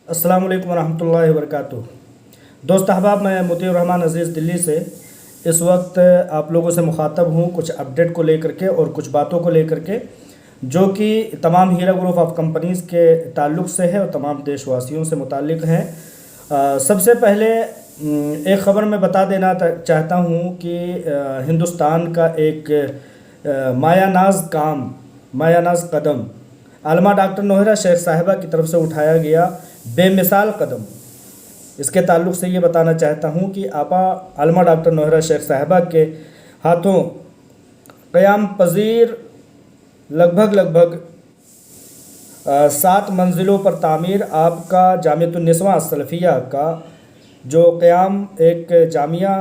السلام علیکم ورحمۃ اللہ وبرکاتہ۔ دوست احباب، میں مطیع الرحمان عزیز دلی سے اس وقت آپ لوگوں سے مخاطب ہوں کچھ اپڈیٹ کو لے کر کے اور کچھ باتوں کو لے کر کے جو کہ تمام ہیرا گروپ آف کمپنیز کے تعلق سے ہے اور تمام دیش واسیوں سے متعلق ہیں۔ سب سے پہلے ایک خبر میں بتا دینا چاہتا ہوں کہ ہندوستان کا ایک مایہ ناز قدم علامہ ڈاکٹر نوہرہ شیخ صاحبہ کی طرف سے اٹھایا گیا بے مثال قدم، اس کے تعلق سے یہ بتانا چاہتا ہوں کہ آپا علامہ ڈاکٹر نوہرہ شیخ صاحبہ کے ہاتھوں قیام پذیر لگ بھگ 7 منزلوں پر تعمیر آپ کا جامعۃ النسواں السلفیہ کا جو قیام ایک جامعہ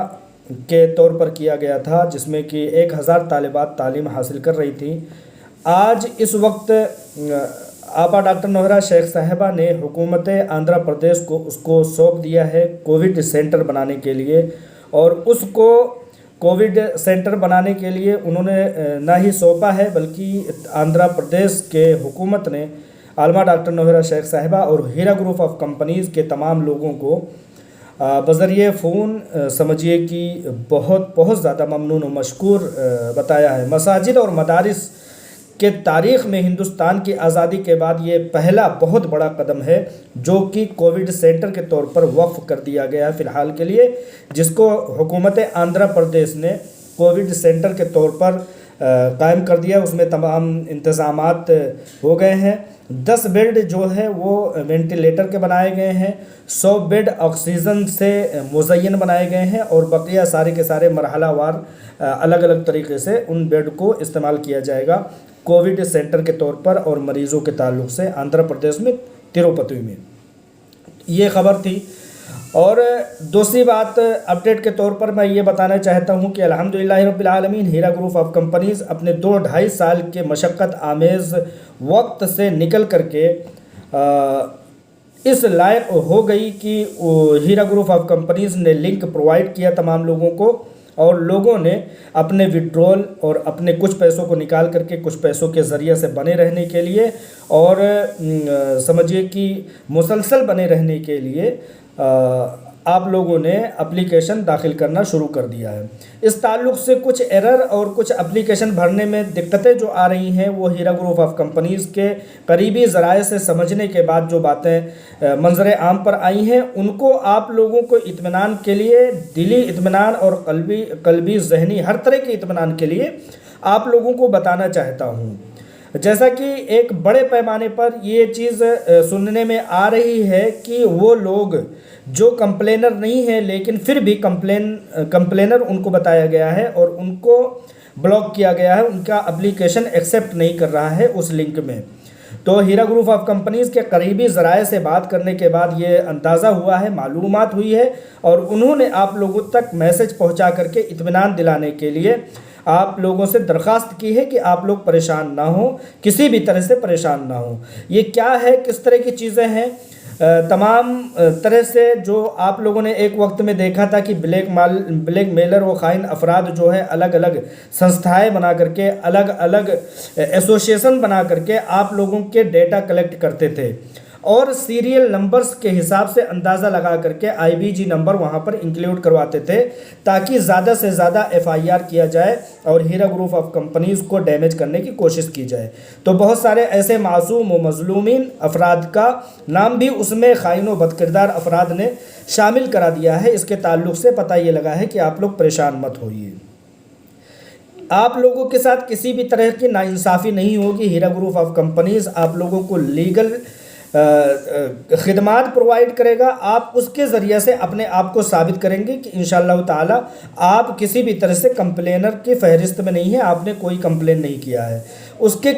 کے طور پر کیا گیا تھا، جس میں کہ 1000 طالبات تعلیم حاصل کر رہی تھیں، آج اس وقت آپا ڈاکٹر نوہرہ شیخ صاحبہ نے حکومت آندھرا پردیش کو اس کو سونپ دیا ہے کووڈ سینٹر بنانے کے لیے، اور اس کو کووڈ سینٹر بنانے کے لیے انہوں نے نہ ہی سونپا ہے بلکہ آندھرا پردیش کے حکومت نے علامہ ڈاکٹر نوہرہ شیخ صاحبہ اور ہیرا گروپ آف کمپنیز کے تمام لوگوں کو بذریعہ فون سمجھیے کہ بہت زیادہ ممنون و مشکور بتایا ہے۔ مساجد اور مدارس کہ تاریخ میں ہندوستان کی آزادی کے بعد یہ پہلا بہت بڑا قدم ہے جو کہ کووڈ سینٹر کے طور پر وقف کر دیا گیا ہے فی الحال کے لیے، جس کو حکومت آندھرا پردیش نے کووڈ سینٹر کے طور پر قائم کر دیا۔ اس میں تمام انتظامات ہو گئے ہیں۔ 10 بیڈ جو ہے وہ وینٹیلیٹر کے بنائے گئے ہیں، 100 بیڈ آکسیجن سے مزین بنائے گئے ہیں، اور بقیہ سارے کے سارے مرحلہ وار الگ طریقے سے ان بیڈ کو استعمال کیا جائے گا کووڈ سینٹر کے طور پر اور مریضوں کے تعلق سے آندھرا پردیش میں تروپتی میں۔ یہ خبر تھی۔ اور دوسری بات اپڈیٹ کے طور پر میں یہ بتانا چاہتا ہوں کہ الحمدللہ رب العالمین ہیرا گروپ آف کمپنیز اپنے 2-2.5 سال کے مشقت آمیز وقت سے نکل کر کے اس لائق ہو گئی کہ ہیرا گروپ آف کمپنیز نے لنک پرووائڈ کیا تمام لوگوں کو، اور لوگوں نے اپنے وڈرول اور اپنے کچھ پیسوں کو نکال کر کے کچھ پیسوں کے ذریعے سے بنے رہنے کے لیے اور سمجھیے کہ مسلسل بنے رہنے کے لیے آپ لوگوں نے اپلیکیشن داخل کرنا شروع کر دیا ہے۔ اس تعلق سے کچھ ایرر اور کچھ اپلیکیشن بھرنے میں دقتیں جو آ رہی ہیں وہ ہیرا گروپ آف کمپنیز کے قریبی ذرائع سے سمجھنے کے بعد جو باتیں منظر عام پر آئی ہیں، ان کو آپ لوگوں کو اطمینان کے لیے، دلی اطمینان اور قلبی ذہنی ہر طرح کے اطمینان کے لیے آپ لوگوں کو بتانا چاہتا ہوں۔ جیسا کہ ایک بڑے پیمانے پر یہ چیز سننے میں آ رہی ہے کہ وہ لوگ جو کمپلینر نہیں ہیں لیکن پھر بھی کمپلینر ان کو بتایا گیا ہے اور ان کو بلاک کیا گیا ہے، ان کا اپلیکیشن ایکسیپٹ نہیں کر رہا ہے اس لنک میں۔ تو ہیرا گروپ آف کمپنیز کے قریبی ذرائع سے بات کرنے کے بعد یہ اندازہ ہوا ہے، معلومات ہوئی ہے، اور انہوں نے آپ لوگوں تک میسج پہنچا کر کے اطمینان دلانے کے لیے آپ لوگوں سے درخواست کی ہے کہ آپ لوگ پریشان نہ ہوں، کسی بھی طرح سے پریشان نہ ہوں۔ یہ کیا ہے، کس طرح کی چیزیں ہیں، تمام طرح سے جو آپ لوگوں نے ایک وقت میں دیکھا تھا کہ بلیک میلر و خائن افراد جو ہے الگ سنستھائیں بنا کر کے الگ ایسوسیشن بنا کر کے آپ لوگوں کے ڈیٹا کلیکٹ کرتے تھے اور سیریل نمبرز کے حساب سے اندازہ لگا کر کے IBG نمبر وہاں پر انکلیوڈ کرواتے تھے تاکہ زیادہ سے زیادہ FIR کیا جائے اور ہیرا گروپ آف کمپنیز کو ڈیمیج کرنے کی کوشش کی جائے۔ تو بہت سارے ایسے معصوم و مظلومین افراد کا نام بھی اس میں خائن و بدکردار افراد نے شامل کرا دیا ہے۔ اس کے تعلق سے پتہ یہ لگا ہے کہ آپ لوگ پریشان مت ہوئیے، آپ لوگوں کے ساتھ کسی بھی طرح کی ناانصافی نہیں ہوگی۔ ہیرا گروپ آف کمپنیز آپ لوگوں کو لیگل خدمات پرووائڈ کرے گا، آپ اس کے ذریعے سے اپنے آپ کو ثابت کریں گے کہ انشاءاللہ تعالی آپ کسی بھی طرح سے کمپلینر کی فہرست میں نہیں ہیں، آپ نے کوئی کمپلین نہیں کیا ہے۔ اس کے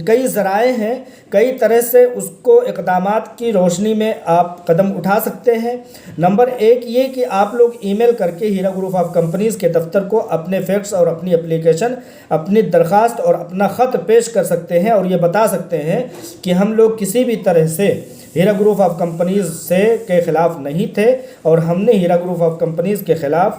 کئی ذرائع ہیں، کئی طرح سے اس کو اقدامات کی روشنی میں آپ قدم اٹھا سکتے ہیں۔ نمبر 1 یہ کہ آپ لوگ ای میل کر کے ہیرا گروپ آف کمپنیز کے دفتر کو اپنے فیکٹس اور اپنی اپلیکیشن، اپنی درخواست اور اپنا خط پیش کر سکتے ہیں اور یہ بتا سکتے ہیں کہ ہم لوگ کسی بھی طرح سے ہیرا گروپ آف کمپنیز کے خلاف نہیں تھے اور ہم نے ہیرا گروپ آف کمپنیز کے خلاف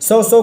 100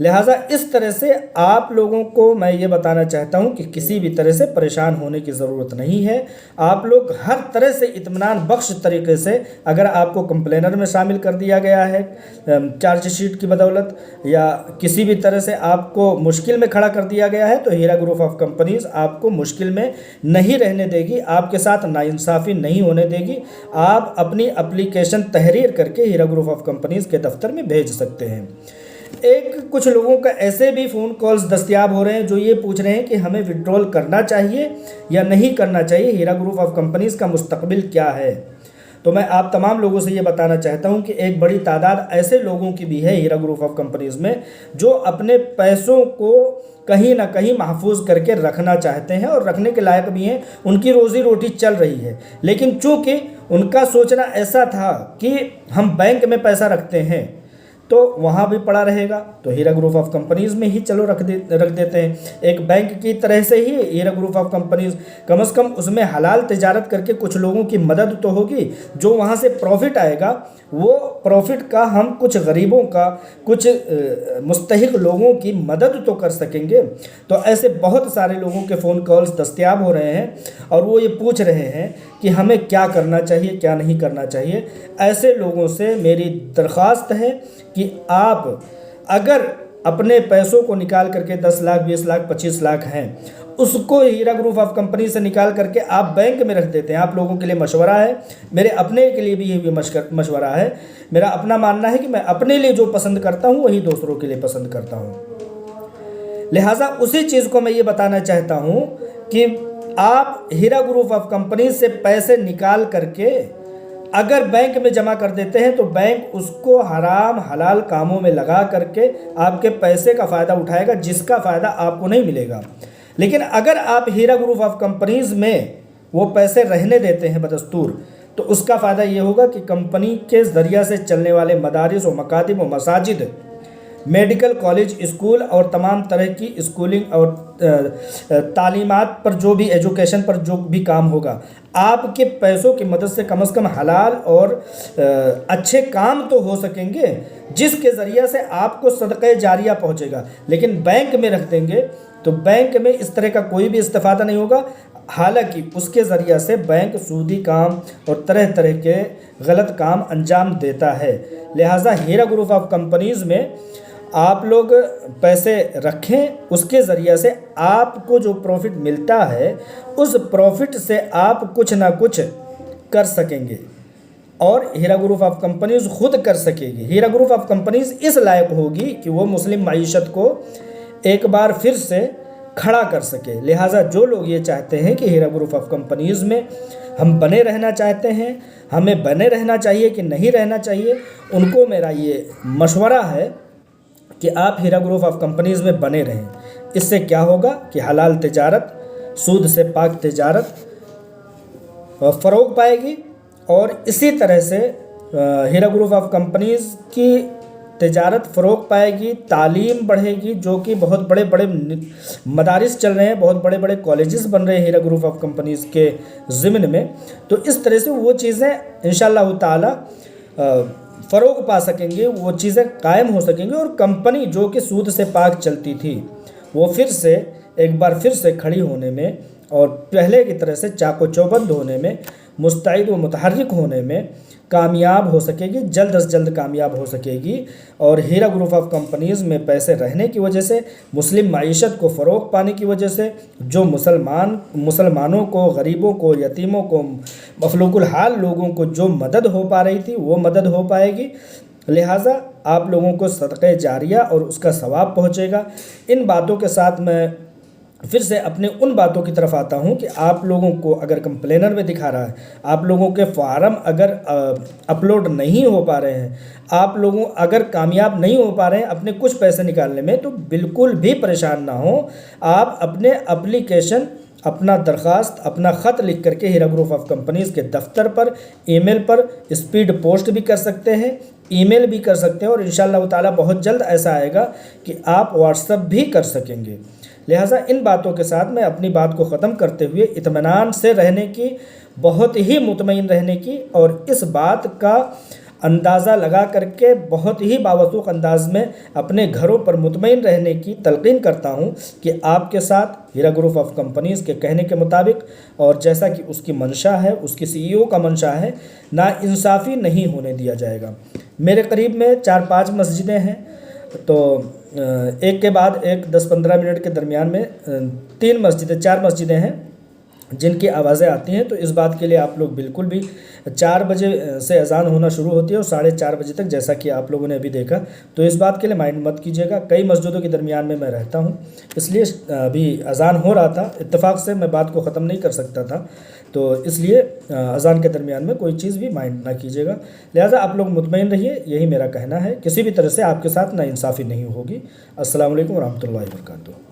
لہٰذا اس طرح سے آپ لوگوں کو میں یہ بتانا چاہتا ہوں کہ کسی بھی طرح سے پریشان ہونے کی ضرورت نہیں ہے. آپ لوگ ہر طرح سے اطمینان بخش طریقے سے، اگر آپ کو کمپلینر میں شامل کر دیا گیا ہے چارج شیٹ کی بدولت، یا کسی بھی طرح سے آپ کو مشکل میں کھڑا کر دیا گیا ہے، تو ہیرا گروپ آف کمپنیز آپ کو مشکل میں نہیں رہنے دے گی، آپ کے ساتھ ناانصافی نہیں ہونے دے گی. آپ اپنی اپلیکیشن تحریر کر کے ہیرا گروپ آف کمپنیز کے دفتر میں بھیج سکتے ہیں. کچھ لوگوں کا ایسے بھی فون کالز دستیاب ہو رہے ہیں جو یہ پوچھ رہے ہیں کہ ہمیں وڈرول کرنا چاہیے یا نہیں کرنا چاہیے، ہیرا گروپ آف کمپنیز کا مستقبل کیا ہے. تو میں آپ تمام لوگوں سے یہ بتانا چاہتا ہوں کہ ایک بڑی تعداد ایسے لوگوں کی بھی ہے ہیرا گروپ آف کمپنیز میں جو اپنے پیسوں کو کہیں نہ کہیں محفوظ کر کے رکھنا چاہتے ہیں اور رکھنے کے لائق بھی ہیں، ان کی روزی روٹی چل رہی ہے. لیکن چونکہ ان کا سوچنا ایسا تھا کہ ہم بینک میں پیسہ رکھتے ہیں تو وہاں بھی پڑا رہے گا، تو ہیرا گروپ آف کمپنیز میں ہی چلو رکھ دیتے ہیں. ایک بینک کی طرح سے ہی ہیرا گروپ آف کمپنیز کم از کم اس میں حلال تجارت کر کے کچھ لوگوں کی مدد تو ہوگی. جو وہاں سے پروفٹ آئے گا وہ پروفٹ کا ہم کچھ غریبوں کا، کچھ مستحق لوگوں کی مدد تو کر سکیں گے. تو ایسے بہت سارے لوگوں کے فون کالز دستیاب ہو رہے ہیں اور وہ یہ پوچھ رہے ہیں کہ ہمیں کیا کرنا چاہیے، کیا نہیں کرنا چاہیے. ایسے لوگوں سے میری درخواست ہے کہ آپ اگر اپنے پیسوں کو نکال کر کے 10 لاکھ 20 لاکھ 25 لاکھ ہیں، اس کو ہیرا گروپ آف کمپنی سے نکال کر کے آپ بینک میں رکھ دیتے ہیں. آپ لوگوں کے لیے مشورہ ہے، میرے اپنے کے لیے بھی یہ مشورہ ہے. میرا اپنا ماننا ہے کہ میں اپنے لیے جو پسند کرتا ہوں وہی دوسروں کے لیے پسند کرتا ہوں. لہٰذا اسی چیز کو میں یہ بتانا چاہتا ہوں کہ آپ ہیرا گروپ آف کمپنی سے پیسے نکال کر کے اگر بینک میں جمع کر دیتے ہیں تو بینک اس کو حرام حلال کاموں میں لگا کر کے آپ کے پیسے کا فائدہ اٹھائے گا، جس کا فائدہ آپ کو نہیں ملے گا. لیکن اگر آپ ہیرا گروپ آف کمپنیز میں وہ پیسے رہنے دیتے ہیں بدستور، تو اس کا فائدہ یہ ہوگا کہ کمپنی کے ذریعہ سے چلنے والے مدارس و مکاتب و مساجد، میڈیکل کالج، اسکول اور تمام طرح کی اسکولنگ اور تعلیمات پر جو بھی ایجوکیشن پر جو بھی کام ہوگا، آپ کے پیسوں کی مدد سے کم از کم حلال اور اچھے کام تو ہو سکیں گے، جس کے ذریعہ سے آپ کو صدقہ جاریہ پہنچے گا. لیکن بینک میں رکھ دیں گے تو بینک میں اس طرح کا کوئی بھی استفادہ نہیں ہوگا. حالانکہ اس کے ذریعہ سے بینک سودی کام اور طرح طرح کے غلط کام انجام دیتا ہے. لہٰذا ہیرا گروپ آف کمپنیز میں آپ لوگ پیسے رکھیں، اس کے ذریعہ سے آپ کو جو پروفٹ ملتا ہے اس پروفٹ سے آپ کچھ نہ کچھ کر سکیں گے اور ہیرا گروپ آف کمپنیز خود کر سکے گی. ہیرا گروپ آف کمپنیز اس لائق ہوگی کہ وہ مسلم معیشت کو ایک بار پھر سے کھڑا کر سکے. لہٰذا جو لوگ یہ چاہتے ہیں کہ ہیرا گروپ آف کمپنیز میں ہم بنے رہنا چاہتے ہیں، ہمیں بنے رہنا چاہیے کہ نہیں رہنا چاہیے، ان کو میرا یہ مشورہ ہے کہ آپ ہیرا گروپ آف کمپنیز میں بنے رہیں. اس سے کیا ہوگا کہ حلال تجارت، سود سے پاک تجارت فروغ پائے گی، اور اسی طرح سے ہیرا گروپ آف کمپنیز کی تجارت فروغ پائے گی، تعلیم بڑھے گی، جو کہ بہت بڑے بڑے مدارس چل رہے ہیں، بہت بڑے بڑے کالجز بن رہے ہیں ہیرا گروپ آف کمپنیز کے ضمن میں. تو اس طرح سے وہ چیزیں انشاءاللہ تعالی فروغ پا سکیں گے، وہ چیزیں قائم ہو سکیں گی، اور کمپنی جو کہ سود سے پاک چلتی تھی وہ پھر سے ایک بار پھر سے کھڑی ہونے میں اور پہلے کی طرح سے چاق و چوبند ہونے میں، مستعد و متحرک ہونے میں کامیاب ہو سکے گی، جلد از جلد کامیاب ہو سکے گی. اور ہیرا گروپ آف کمپنیز میں پیسے رہنے کی وجہ سے، مسلم معیشت کو فروغ پانے کی وجہ سے، جو مسلمانوں کو، غریبوں کو، یتیموں کو، مفلوق الحال لوگوں کو جو مدد ہو پا رہی تھی وہ مدد ہو پائے گی. لہٰذا آپ لوگوں کو صدقہ جاریہ اور اس کا ثواب پہنچے گا. ان باتوں کے ساتھ میں پھر سے اپنے ان باتوں کی طرف آتا ہوں کہ آپ لوگوں کو اگر کمپلینر میں دکھا رہا ہے، آپ لوگوں کے فارم اگر اپلوڈ نہیں ہو پا رہے ہیں، آپ لوگوں اگر کامیاب نہیں ہو پا رہے ہیں اپنے کچھ پیسے نکالنے میں، تو بالکل بھی پریشان نہ ہوں. آپ اپنے اپلیکیشن، اپنا درخواست، اپنا خط لکھ کر کے ہیرا گروپ آف کمپنیز کے دفتر پر، ای میل پر اسپیڈ پوسٹ بھی کر سکتے ہیں، ای میل بھی کر سکتے ہیں، اور انشاءاللہ تعالی بہت جلد ایسا آئے گا کہ آپ واٹس ایپ بھی کر سکیں گے. لہٰذا ان باتوں کے ساتھ میں اپنی بات کو ختم کرتے ہوئے اطمینان سے رہنے کی، بہت ہی مطمئن رہنے کی، اور اس بات کا اندازہ لگا کر کے بہت ہی باوثوق انداز میں اپنے گھروں پر مطمئن رہنے کی تلقین کرتا ہوں کہ آپ کے ساتھ ہیرا گروپ آف کمپنیز کے کہنے کے مطابق اور جیسا کہ اس کی منشا ہے، اس کی سی ای او کا منشا ہے، ناانصافی نہیں ہونے دیا جائے گا۔ میرے قریب میں 4-5 مسجدیں ہیں، تو ایک کے بعد ایک 10-15 منٹ کے درمیان میں 4 مسجدیں ہیں جن کی آوازیں آتی ہیں، تو اس بات کے لیے آپ لوگ بالکل بھی 4 بجے سے اذان ہونا شروع ہوتی ہے اور 4:30 بجے تک، جیسا کہ آپ لوگوں نے ابھی دیکھا، تو اس بات کے لیے مائنڈ مت کیجیے گا۔ کئی مسجدوں کے درمیان میں رہتا ہوں، اس لیے ابھی اذان ہو رہا تھا، اتفاق سے میں بات کو ختم نہیں کر سکتا تھا، تو اس لیے اذان کے درمیان میں کوئی چیز بھی مائنڈ نہ کیجیے گا۔ لہٰذا آپ لوگ مطمئن رہیے، یہی میرا کہنا ہے، کسی بھی طرح سے آپ کے ساتھ ناانصافی نہیں ہوگی۔ السلام علیکم ورحمۃ اللہ وبرکاتہ۔